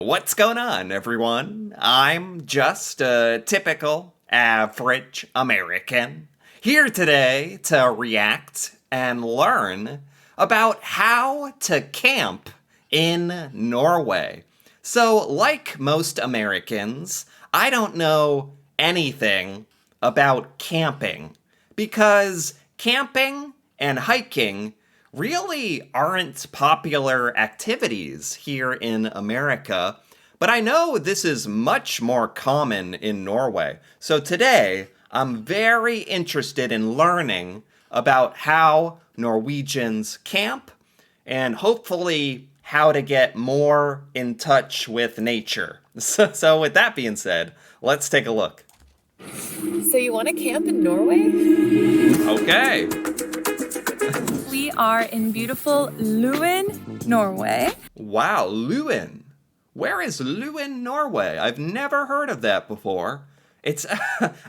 What's going on, everyone? I'm just a typical, average American here today to react and learn about how to camp in Norway. So, like most Americans, I don't know anything about camping because camping and hiking really aren't popular activities here in America, but I know this is much more common in Norway. So today, I'm very interested in learning about how Norwegians camp and hopefully how to get more in touch with nature. So with that being said, let's take a look. So you want to camp in Norway? Okay. We are in beautiful Luen, Norway. Wow, Luen. Where is Luen, Norway? I've never heard of that before. It's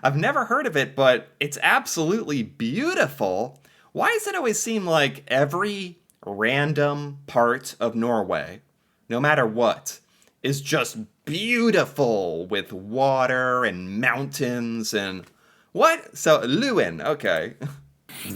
I've never heard of it, but it's absolutely beautiful. Why does it always seem like every random part of Norway, no matter what, is just beautiful with water and mountains and what? So Luen, okay.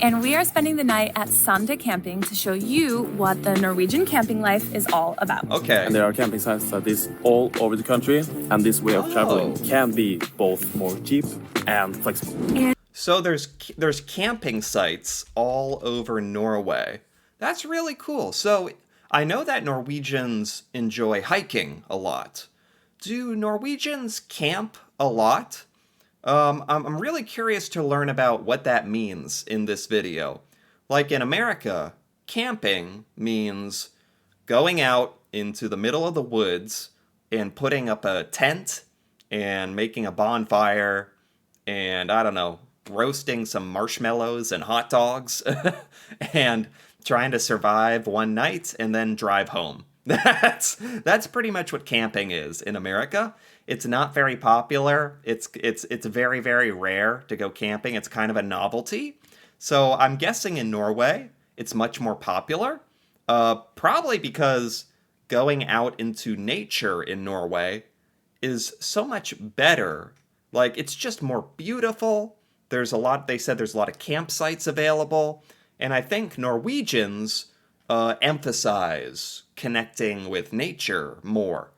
And we are spending the night at Sande Camping to show you what the Norwegian camping life is all about. Okay. And there are camping sites that is all over the country, and this way of traveling can be both more cheap and flexible. So there's camping sites all over Norway. That's really cool. So I know that Norwegians enjoy hiking a lot. Do Norwegians camp a lot? I'm really curious to learn about what that means in this video. Like in America, camping means going out into the middle of the woods and putting up a tent and making a bonfire and, I don't know, roasting some marshmallows and hot dogs and trying to survive one night and then drive home. That's pretty much what camping is in America. It's not very popular. It's very, very rare to go camping. It's kind of a novelty. So I'm guessing in Norway, it's much more popular. Probably because going out into nature in Norway is so much better. Like, it's just more beautiful. They said there's a lot of campsites available. And I think Norwegians emphasize connecting with nature more,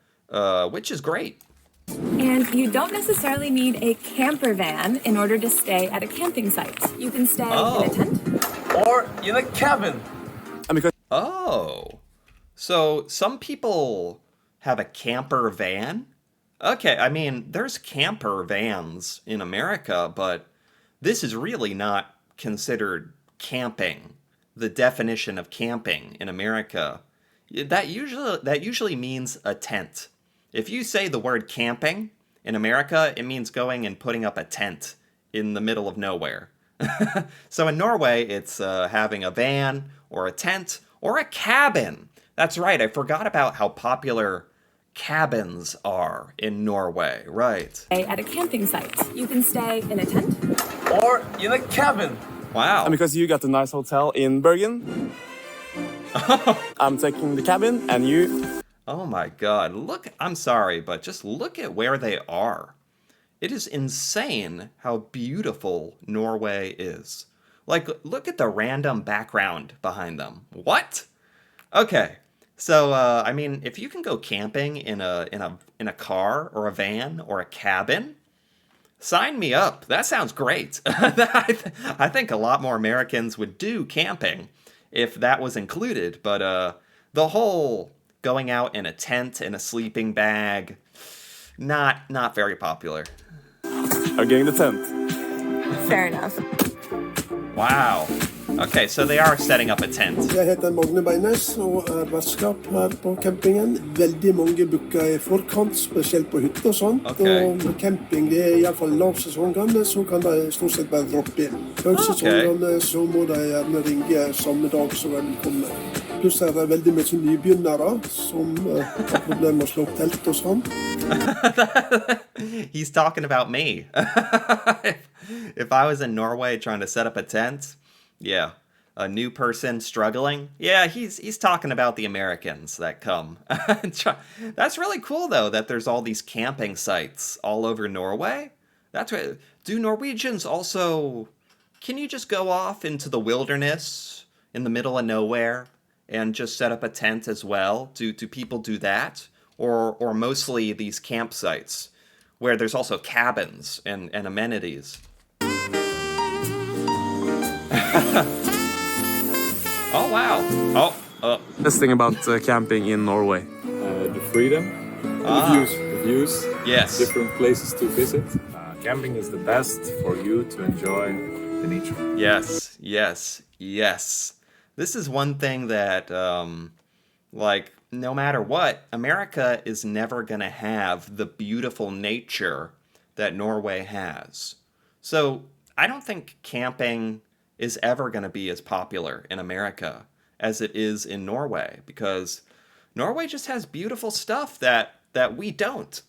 which is great. And you don't necessarily need a camper van in order to stay at a camping site. You can stay in a tent. Or in a cabin. Oh, so some people have a camper van? Okay, I mean, there's camper vans in America, but this is really not considered camping. The definition of camping in America, that usually means a tent. If you say the word camping in America, it means going and putting up a tent in the middle of nowhere. So in Norway, it's having a van or a tent or a cabin. That's right, I forgot about how popular cabins are in Norway, right? At a camping site. You can stay in a tent. Or in a cabin. Wow. And because you got a nice hotel in Bergen, I'm taking the cabin, and you... Oh my god, look, I'm sorry, but just look at where they are. It is insane how beautiful Norway is. Like, look at the random background behind them. What? Okay, so, I mean, if you can go camping in a car or a van or a cabin, sign me up. That sounds great. I think a lot more Americans would do camping if that was included, but the whole going out in a tent and a sleeping bag, not very popular. are getting the tent. Fair enough. Wow. Okay, so they are setting up a tent. Jeg heter Magne Beines og er vertskap her på campingen. Veldig mange booker i forkant, spesielt på hytter og sånt. Okay. Og når camping det er i hvert fall lavsesongene, så kan de stort sett bare droppe inn. Høysesongene så må de gjerne ringe samme dag som de kommer. Pluss er det veldig mye nybegynnere som har problemer med å slå opp telt og sånt. He's talking about me. If I was in Norway trying to set up a tent, yeah, a new person struggling. Yeah, he's talking about the Americans that come. That's really cool though that there's all these camping sites all over Norway. That's what do Norwegians also can you just go off into the wilderness in the middle of nowhere and just set up a tent as well? Do people do that? Or mostly these campsites where there's also cabins and amenities? Oh, wow. Best thing about camping in Norway. The freedom, the views, Yes. different places to visit. Camping is the best for you to enjoy the nature. Yes, yes, yes. This is one thing that, like, no matter what, America is never going to have the beautiful nature that Norway has. So I don't think camping is ever going to be as popular in America as it is in Norway, because Norway just has beautiful stuff that we don't.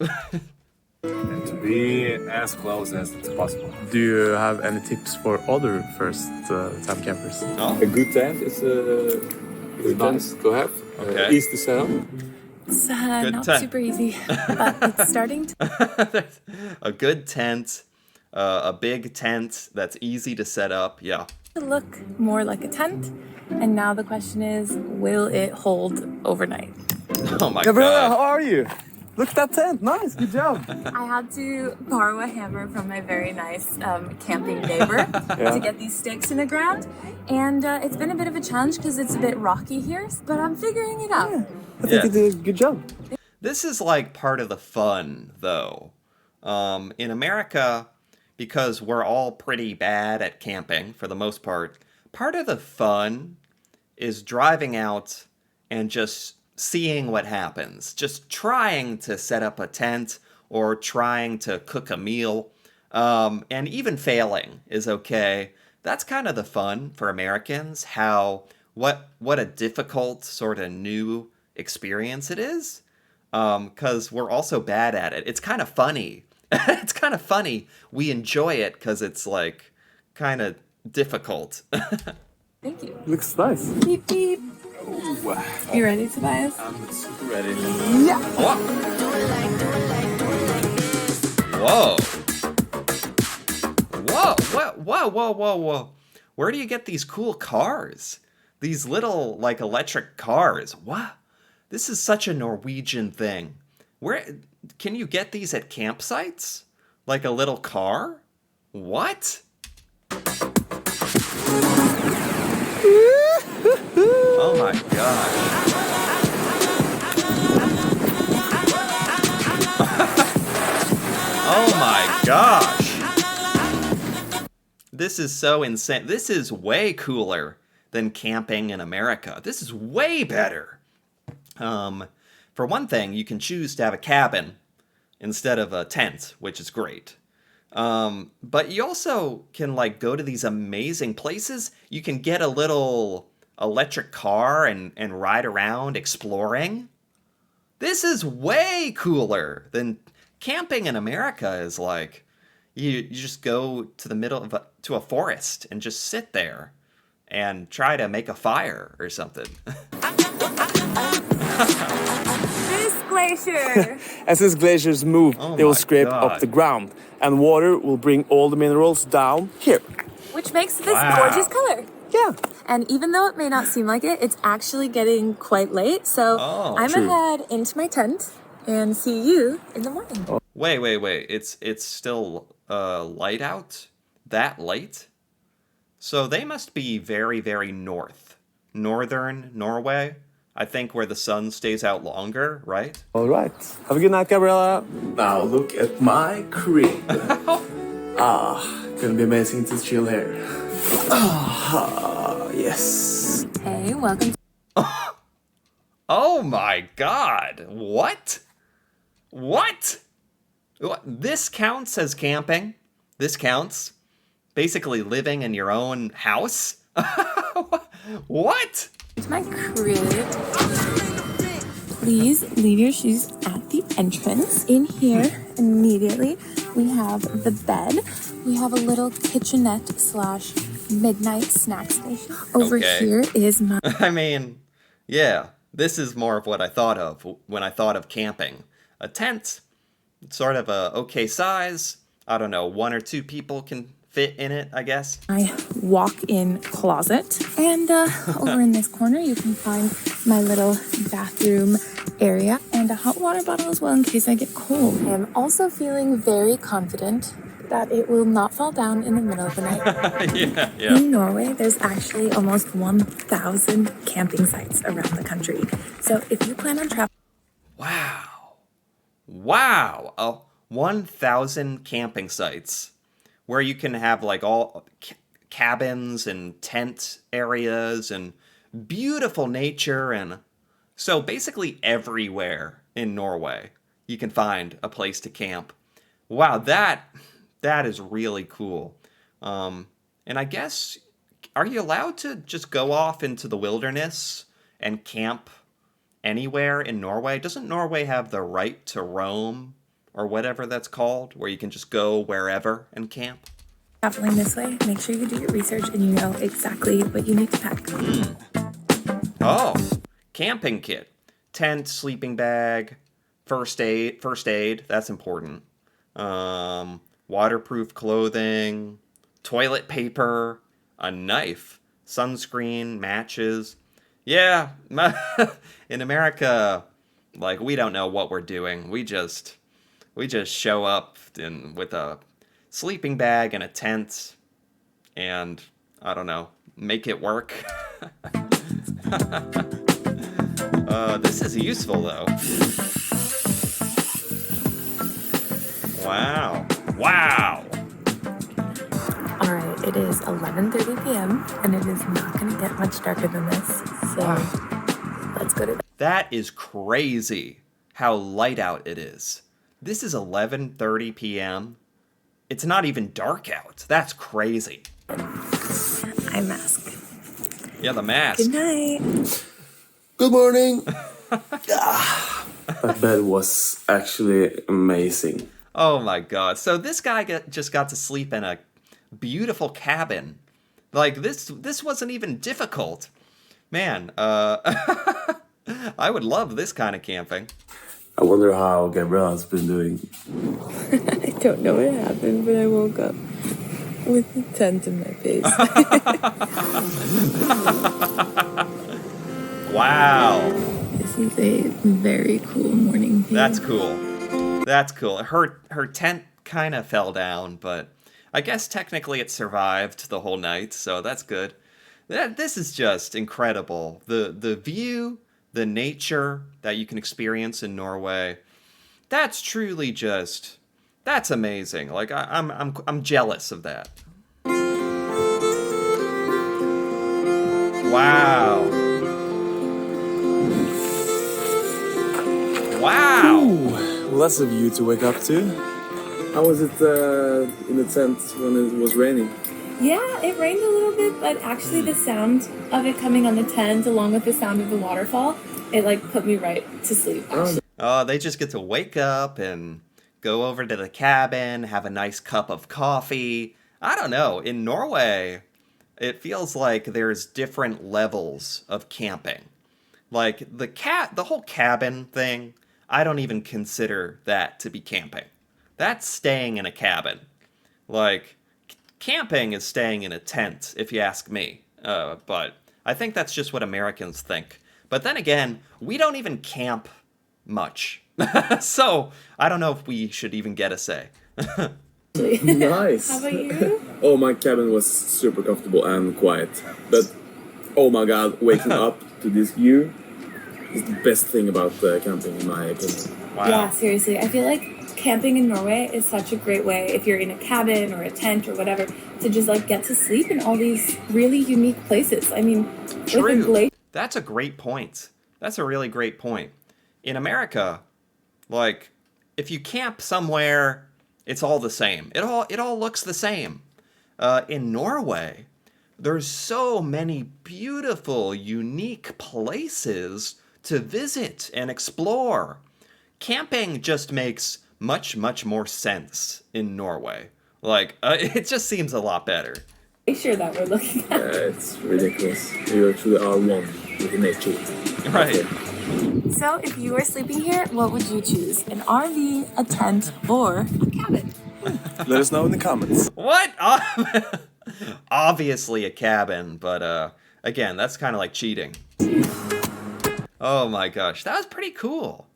And to be as close as it's possible. Do you have any tips for other first-time campers? A good tent is nice to have. Okay. Easy to set up. It's Good not tent. super easy, but it's starting to. A good tent, a big tent that's easy to set up. Yeah. Look more like a tent, and now the question is, will it hold overnight? Oh my Gabriella, how god. are you? Look at that tent. Nice, good job. I had to borrow a hammer from my very nice camping neighbor to get these stakes in the ground, and it's been a bit of a challenge because it's a bit rocky here, but I'm figuring it out. I think you did a good job. This is like part of the fun, though. In America, because we're all pretty bad at camping for the most part of the fun is driving out and just seeing what happens. Just trying to set up a tent or trying to cook a meal. And even failing is okay. That's kind of the fun for Americans, what a difficult sort of new experience it is. Because we're also bad at it. It's kind of funny. It's kind of funny. We enjoy it because it's like kind of difficult. Thank you. Looks nice. Beep beep. You ready, Tobias? I'm super ready. Whoa. Whoa. Whoa. Where do you get these cool cars? These little, like, electric cars. What? This is such a Norwegian thing. Where can you get these at campsites? Like a little car? What? Oh my gosh. Oh my gosh. This is so insane. This is way cooler than camping in America. This is way better. For one thing, you can choose to have a cabin instead of a tent, which is great. But you also can like go to these amazing places. You can get a little electric car and ride around exploring. This is way cooler than camping in America is like you just go to the middle of to a forest and just sit there and try to make a fire or something. This glacier. As these glaciers move, Oh they will my scrape God. up the ground, and water will bring all the minerals down here. Which makes this gorgeous color. Yeah. And even though it may not seem like it, it's actually getting quite late. So I'm True. gonna head into my tent and see you in the morning. Wait. It's still light out? That late? So they must be very, very northern Norway. I think where the sun stays out longer, right? All right. Have a good night, Gabriella. Now look at my crib. Gonna be amazing to chill here. Yes. Hey, welcome. Oh my god. What? This counts as camping? This counts? Basically living in your own house? What? To my crib. Please leave your shoes at the entrance. In here, immediately, we have the bed. We have a little kitchenette / midnight snack station. Over Okay. here is my I mean, yeah, this is more of what I thought of when I thought of camping. A tent, sort of a okay size. I don't know, 1 or 2 people can fit in it, I guess. walk-in closet. And over in this corner, you can find my little bathroom area and a hot water bottle as well in case I get cold. I'm also feeling very confident that it will not fall down in the middle of the night. Yeah. In Norway, there's actually almost 1,000 camping sites around the country. So if you plan on traveling, Wow. 1,000 camping sites where you can have like all cabins and tent areas and beautiful nature. And so basically everywhere in Norway, you can find a place to camp. Wow, that is really cool. And I guess, are you allowed to just go off into the wilderness and camp anywhere in Norway? Doesn't Norway have the right to roam or whatever that's called, where you can just go wherever and camp? traveling this way, make sure you do your research and you know exactly what you need to pack. Oh, camping kit. Tent, sleeping bag, first aid, that's important. Waterproof clothing, toilet paper, a knife, sunscreen, matches. Yeah, in America, like, we don't know what we're doing. We just show up with a sleeping bag and a tent and, I don't know, make it work. This is useful, though. Wow. All right, it is 11:30 p.m. and it is not going to get much darker than this. So let's go to bed. That is crazy how light out it is. This is 11:30 p.m. It's not even dark out. That's crazy. Eye mask. Yeah, the mask. Good night. Good morning. That bed was actually amazing. Oh my god. So this guy just got to sleep in a beautiful cabin. Like, this wasn't even difficult. Man, I would love this kind of camping. I wonder how Gabrielle has been doing. I don't know what happened, but I woke up with a tent in my face. Wow. This is a very cool morning view. That's cool. That's cool. Her tent kind of fell down, but I guess technically it survived the whole night, so that's good. This is just incredible. The view, the nature that you can experience in Norway. That's truly that's amazing. Like, I'm jealous of that. Wow. Well, that's a view to wake up to. How was it in the tent when it was raining? Yeah, it rained a little bit, but actually the sound of it coming on the tent along with the sound of the waterfall, it like put me right to sleep. Oh, they just get to wake up and go over to the cabin, have a nice cup of coffee. I don't know. In Norway, it feels like there's different levels of camping. Like the whole cabin thing, I don't even consider that to be camping. That's staying in a cabin. Like, camping is staying in a tent, if you ask me. But I think that's just what Americans think. But then again, we don't even camp much. So I don't know if we should even get a say. Nice. How about you? Oh, my cabin was super comfortable and quiet. But, oh my god, waking up to this view is the best thing about camping, in my opinion. Wow. Yeah, seriously. I feel like camping in Norway is such a great way, if you're in a cabin or a tent or whatever, to just like get to sleep in all these really unique places. I mean, True. with a glacier. That's a great point. That's a really great point. In America, like, if you camp somewhere, it's all the same. It all looks the same. In Norway, there's so many beautiful, unique places to visit and explore. Camping just makes much, much more sense in Norway. Like, it just seems a lot better. Sure that we're looking at. It's ridiculous. You actually are one with nature. Right. So if you were sleeping here, what would you choose? An RV, a tent, or a cabin? Let us know in the comments. What? Obviously a cabin, but again, that's kind of like cheating. Oh my gosh, that was pretty cool.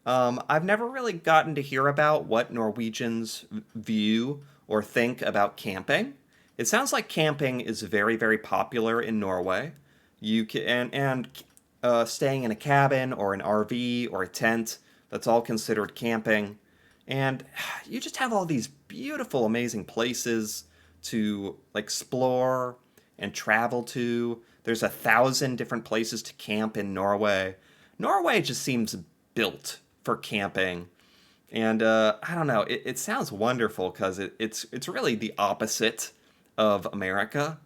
I've never really gotten to hear about what Norwegians view or think about camping. It sounds like camping is very, very popular in Norway. You can staying in a cabin or an RV or a tent, that's all considered camping. And you just have all these beautiful, amazing places to explore and travel to. There's 1,000 different places to camp in Norway. Norway just seems built for camping. And I don't know, it sounds wonderful because it's really the opposite of America.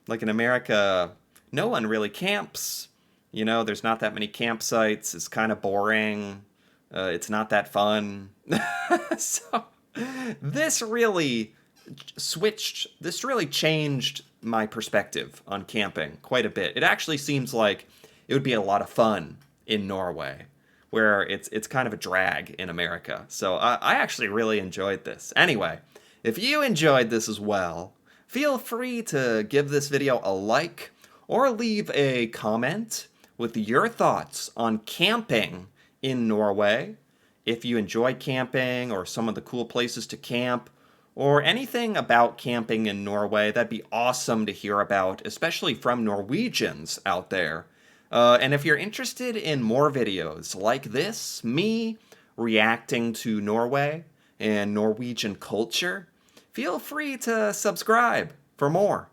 Like in America, no one really camps. You know, there's not that many campsites. It's kind of boring. It's not that fun. So this really changed my perspective on camping quite a bit. It actually seems like it would be a lot of fun in Norway, where it's kind of a drag in America. So I actually really enjoyed this. Anyway, if you enjoyed this as well, feel free to give this video a like or leave a comment with your thoughts on camping in Norway. If you enjoy camping or some of the cool places to camp or anything about camping in Norway, that'd be awesome to hear about, especially from Norwegians out there. And if you're interested in more videos like this, me reacting to Norway and Norwegian culture, feel free to subscribe for more.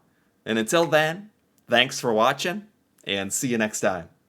And until then, thanks for watching, and see you next time.